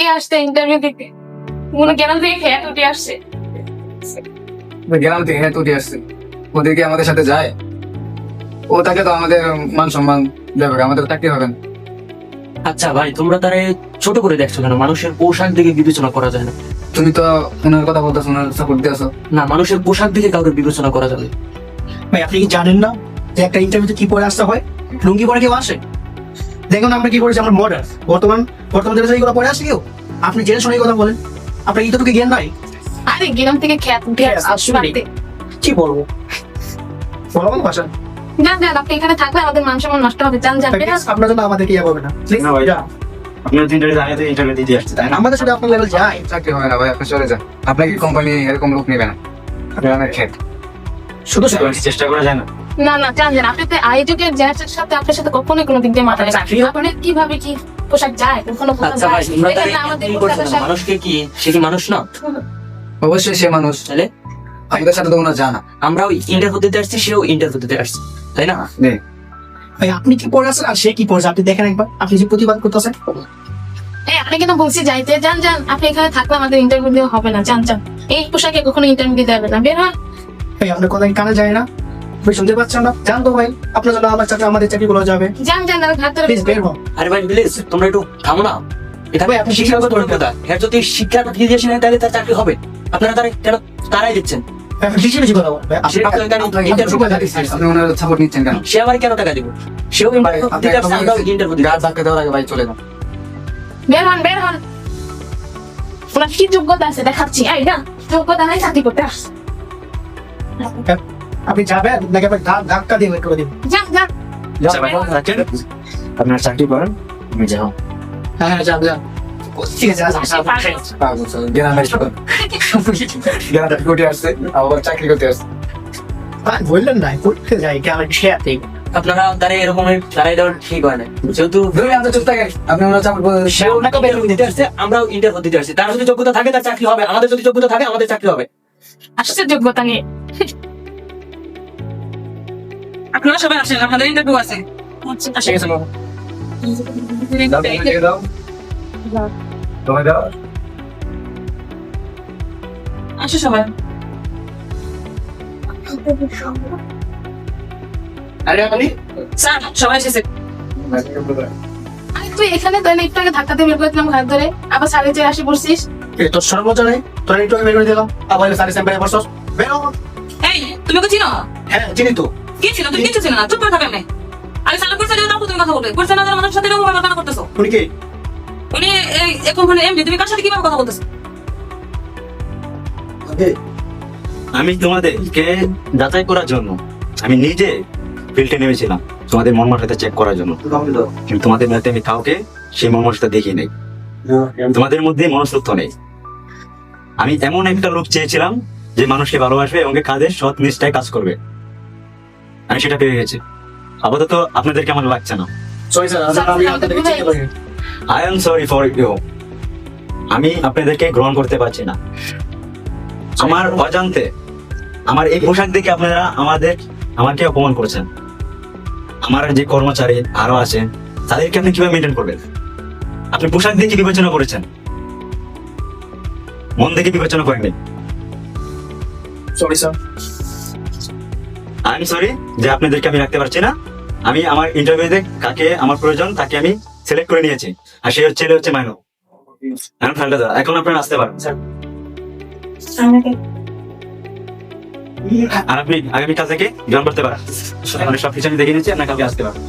কে আসছে ইন্টারভিউ দিতে? মনে গেলাম থেকে খেয়ে উঠে আসছে। গ্রাম থেকে উঠে আসছে, ওদেরকে আমাদের সাথে যায়, ও তাকে তো আমাদের মান সম্মান দেবে, আমাদের চাকরি হবে না। আচ্ছা ভাই, তোমরা তারে ছোট করে দেখছো কেন? মানুষের পোশাক দিকে বিবেচনা করা যায় না? তুমি তো ওনার কথা বলতেছো, ওনার সাপোর্ট দিয়েছো। না, মানুষের পোশাক দিকে কাউকে বিবেচনা করা যাবে? ভাই আপনি কি জানেন না যে একটা ইন্টারভিউতে কি পরে আসতে হয়? লুঙ্গি পরে কেউ আসে? দেখুন আমরা কি করেছি, আমরা মডার্ন বর্তমান জেনারেশন এগুলো পরে আসে কেউ? আপনি জেনে শুনে এই কথা বলেন? আপনার এইটুকু জ্ঞান নাই? আরে গ্রাম থেকে খেয়ে উঠে আসছে আসলে বাড়িতে। কি বলবো, বলো আমার ভাষা। যান যান, আপনি এখানে থাকলে আমাদের মান সম্মান নষ্ট হবে। যান যান, বের হন। আপনার জন্য আমাদের কি হবে না? না ভাই, আপনার ইন্টারভিউ আগে তো ইন্টারভিউ দিতে আসছে, তাই না? আমাদের সাথে আপনার লেভেল যায়। চাকরি হবে না ভাই, আপনি চলে যান। আপনাকে কোম্পানি এরকম লোক নেবে না, গ্রামের ক্ষেত। শুধু শুধু চেষ্টা করা যায় না? না না, যান যান। আপনি তো আয়োজকের জেনারেশনের সাথে আপনার সাথে কখনোই কোনো দিক দিয়ে মাথা চাকরি হবে? আপনার কিভাবে কি পোশাক যায়, কখনো পোশাক আচ্ছা ভাই, যায়? তোমরা তারে এখানে আমাদের কি করছো না? মানুষকে কি, সে কি মানুষ না? অবশ্যই সে মানুষ, তাহলে আমাদের সাথে তো ওনার জানা আমরাও ইন্টারভিউ দিতে আসছি, সেও ইন্টারভিউ দিতে আসছে, তাই না? নেই। ভাই আপনি কি পরে আছেন আর সে কি পড়ছে আপনি দেখেন একবার, আপনি যে প্রতিবাদ করতেছেন। এই আপনি কিন্তু বলছি যাইতে। যান যান, আপনি এখানে থাকলে আমাদের ইন্টারভিউ দেওয়া হবে না। যান যান, এই পোশাকে কখনো ইন্টারভিউ দিতে হবে না। বের হন। ভাই আপনার কথা কি কানে যায় না? আপনি শুনতে পাচ্ছেন না? জান তো ভাই, আপনার জন্য আমার চাকরি, আমাদের চাকরি গুলো যাবে। যান যান, আর ঘাট ধরে প্লিজ বের হন। আরে ভাই প্লিজ, তোমরা একটু থামো না। এটা ভাই, আপনি শিক্ষাগত শিক্ষাগত যোগ্যতা, এর যদি শিক্ষার দিয়ে দিয়েছেন তাহলে তার চাকরি হবে। আপনারা তারা কেন তারাই দিচ্ছেন? ভাই, আপনি বেশি বেশি কথা বলেন। ভাই, সে আপনার এখানে interview আপনি দিতে আসছে। ওনার সাপোর্ট নিচ্ছেন কেন? সে আবার কেন টাকা দিব? সেও ভাই, আপনি দিতে আসছে, আমরাও ইন্টারভিউ দিতে গাছ আসছি। ধাক্কা দেওয়ার আগে ভাই চলে যান। বের হন, বের হন। ওনার কি যোগ্যতা আছে দেখাচ্ছি। এই না, যোগ্যতা নাই, চাকরি করতে আসছে। আপনি যাবেন নাকি আপনার ধাক্কা দিয়ে বের করে দিন? যান যান। আচ্ছা ভাই, রাখেন। আপনার চাকরি করেন, আমি যাও। হ্যাঁ হ্যাঁ যান যান। ঠিক আছে আসেন। গ্রামের গ্রামে উঠে আসছে, আবার চাকরি করতে আসছে। ভাই বললেন না করতে যাই কি আমার শেয়ার ঠিক। আপনারা তারা এরকমের তারাই দেওয়ার ঠিক হয় না, যেহেতু ধরে আপনি চুপ থাকেন, আপনি ওনার সাপোর্ট সে আপনাকে ইন্টারভিউ দিতে আসছে, আমরাও ইন্টারভিউ দিতে আসছি। তার যদি যোগ্যতা থাকে তার চাকরি হবে, আমাদের যদি যোগ্যতা থাকে আমাদের চাকরি হবে। আসছে যোগ্যতা নিয়ে। আপনারা সবাই আসেন, আপনাদের ইন্টারভিউ আছে। ঠিক আছে বাবা। দাও তোমায় দাও। আসো সবাই। আরে আপনি স্যার সবাই এসেছে। আরে তুই এখানে তো একটু আগে ধাক্কা দিয়ে বের করে দিলাম ঘাট ধরে, আবার সাড়ে যে আসি বসছিস। তোর সর্বোচ্চ নেই, তোর একটু আগে বের করে দিলাম, আবার সারি স্যাম্পেলে বসছস। বের হও। এই তুমি ওকে চিনো? হ্যাঁ চিনি তো। কি ছিল? তুমি কিছু ছিল না, চুপ করে থাকবে না। আরে সালা করছে না, তুমি কথা বলবে। করছে না যারা মানুষের সাথে এরকম ব্যবহার কেন করতেছো? উনি কি? উনি এই কোম্পানির এমডি, তুমি কার সাথে কিভাবে কথা বলতেছো? আমি তোমাদেরকে যাচাই করার জন্য আমি নিজে ফিল্ডে নেমেছিলাম, তোমাদের মন মানসিকতা চেক করার জন্য। কিন্তু তোমাদের মধ্যে আমি কাউকে সেই মন মানসিকতা দেখি নাই, তোমাদের মধ্যে মনস্তত্ব নেই। আমি এমন একটা লোক চেয়েছিলাম যে মানুষকে ভালোবাসবে এবং কাজের সৎ নিষ্ঠায় কাজ করবে। আমি সেটা পেয়ে গেছি। আপাতত আপনাদেরকে আমার লাগছে না। সরি স্যার, আমি আপনাদেরকে চিনতে পারি। I am sorry for you. আমি আপনাদেরকে গ্রহণ করতে পারছি না। আমার অজান্তে আমার এই পোশাক দেখে আপনারা আমাকে অপমান করছেন। আমার যে কর্মচারী আরো আছে তাদেরকে আপনি কিভাবে মেনটেন করবেন? আপনি পোশাক দেখে বিবেচনা করেছেন, মন দেখে বিবেচনা করেননি। Sorry sir. I am sorry যে আপনাদেরকে আমি রাখতে পারছি না। আমি আমার ইন্টারভিউতে কাকে আমার প্রয়োজন তাকে আমি সিলেক্ট করে নিয়েছি, আর সে হচ্ছে মাইনো। এখন আপনারা আসতে পারেন স্যার। আর আপনি আগামীকাল থেকে জয়েন করতে পারেন। সব কিছু আমি দেখে নিচ্ছি, আপনার কালকে আসতে পারেন।